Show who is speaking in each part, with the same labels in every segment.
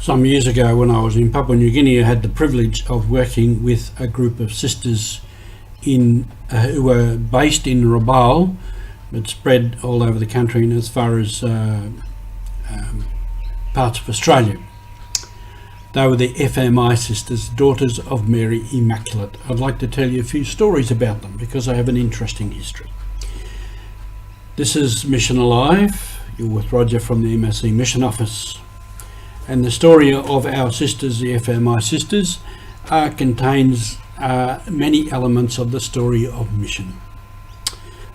Speaker 1: Some years ago when I was in Papua New Guinea, I had the privilege of working with a group of sisters who were based in Rabaul, but spread all over the country and as far as parts of Australia. They were the FMI sisters, Daughters of Mary Immaculate. I'd like to tell you a few stories about them because they have an interesting history. This is Mission Alive. You're with Roger from the MSC Mission Office. And the story of our sisters, the FMI sisters, contains many elements of the story of mission.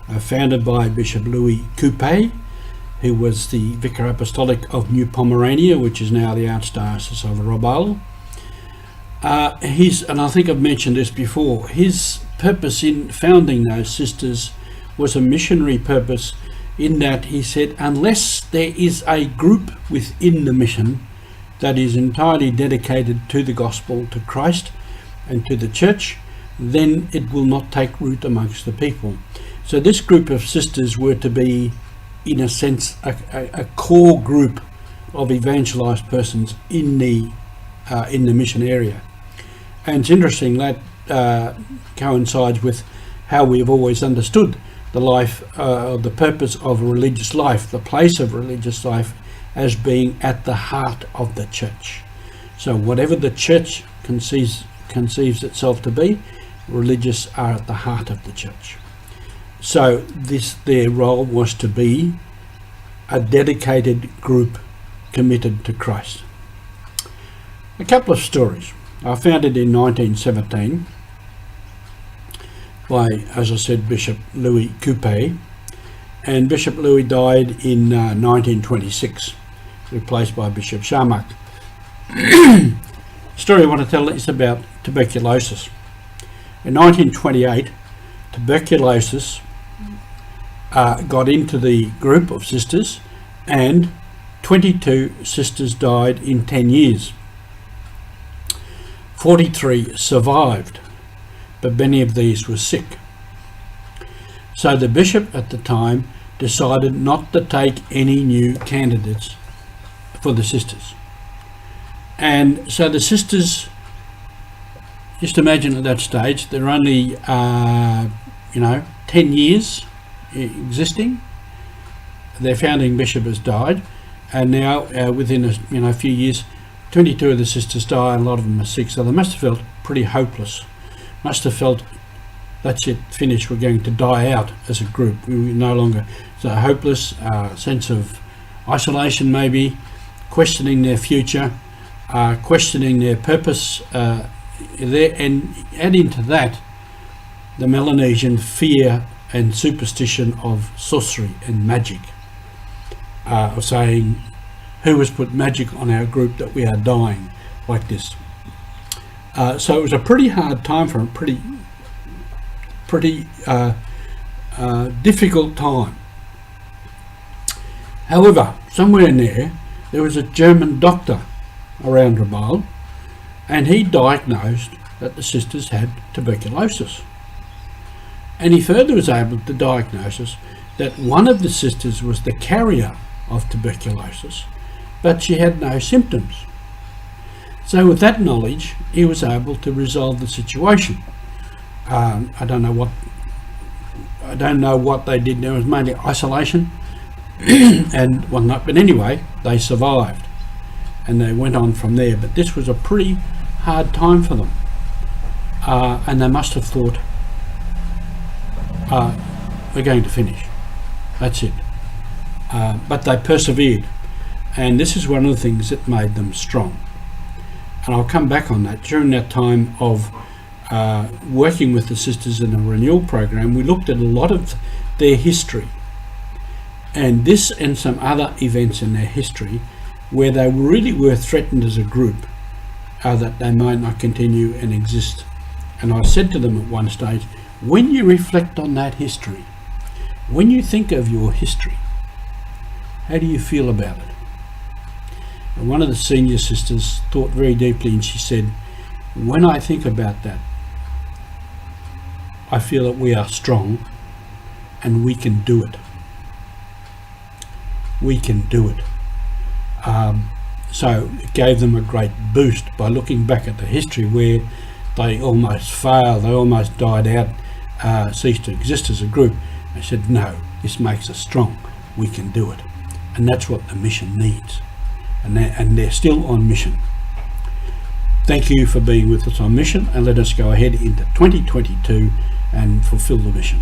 Speaker 1: Founded by Bishop Louis Coupe, who was the Vicar Apostolic of New Pomerania, which is now the Archdiocese of Rabaul. And I think I've mentioned this before, his purpose in founding those sisters was a missionary purpose, in that he said, unless there is a group within the mission that is entirely dedicated to the gospel, to Christ and to the church, then it will not take root amongst the people. So this group of sisters were to be, in a sense, a core group of evangelized persons in the mission area. And it's interesting that coincides with how we have always understood the life, the purpose of religious life, the place of religious life, as being at the heart of the church. So whatever the church conceives itself to be, religious are at the heart of the church. So their role was to be a dedicated group committed to Christ. A couple of stories. I founded in 1917 by, as I said, Bishop Louis Coupe, and Bishop Louis died in 1926, replaced by Bishop Sharmak. The story I want to tell is about tuberculosis. In 1928, tuberculosis got into the group of sisters, and 22 sisters died in 10 years. 43 survived, but many of these were sick. So the bishop at the time decided not to take any new candidates for the sisters. And so the sisters, just imagine at that stage, they're only 10 years existing. Their founding bishop has died, and now within a few years, 22 of the sisters die, and a lot of them are sick. So they must have felt pretty hopeless. Must have felt, that's it, finished, we're going to die out as a group. We no longer, so hopeless, sense of isolation maybe, questioning their future, questioning their purpose there, and adding to that the Melanesian fear and superstition of sorcery and magic, of saying, who has put magic on our group that we are dying like this? So it was a pretty hard time for them, pretty difficult time. However, somewhere in there was a German doctor around Rabaul, and he diagnosed that the sisters had tuberculosis. And he further was able to diagnose that one of the sisters was the carrier of tuberculosis, but she had no symptoms. So with that knowledge, he was able to resolve the situation. I don't know what they did. There was mainly isolation and whatnot, but anyway, they survived and they went on from there. But this was a pretty hard time for them, and they must have thought, we're going to finish, that's it. But they persevered, and this is one of the things that made them strong. And I'll come back on that. During that time of working with the sisters in a renewal program, we looked at a lot of their history, and this and some other events in their history where they really were threatened as a group, that they might not continue and exist. And I said to them at one stage, when you reflect on that history, when you think of your history, how do you feel about it? And one of the senior sisters thought very deeply, and she said, when I think about that, I feel that we are strong and we can do it. We can do it. So it gave them a great boost by looking back at the history where they almost failed, they almost died out, ceased to exist as a group. They said, no, this makes us strong, we can do it. And that's what the mission needs. And they're still on mission. Thank you for being with us on mission, and let us go ahead into 2022 and fulfill the mission.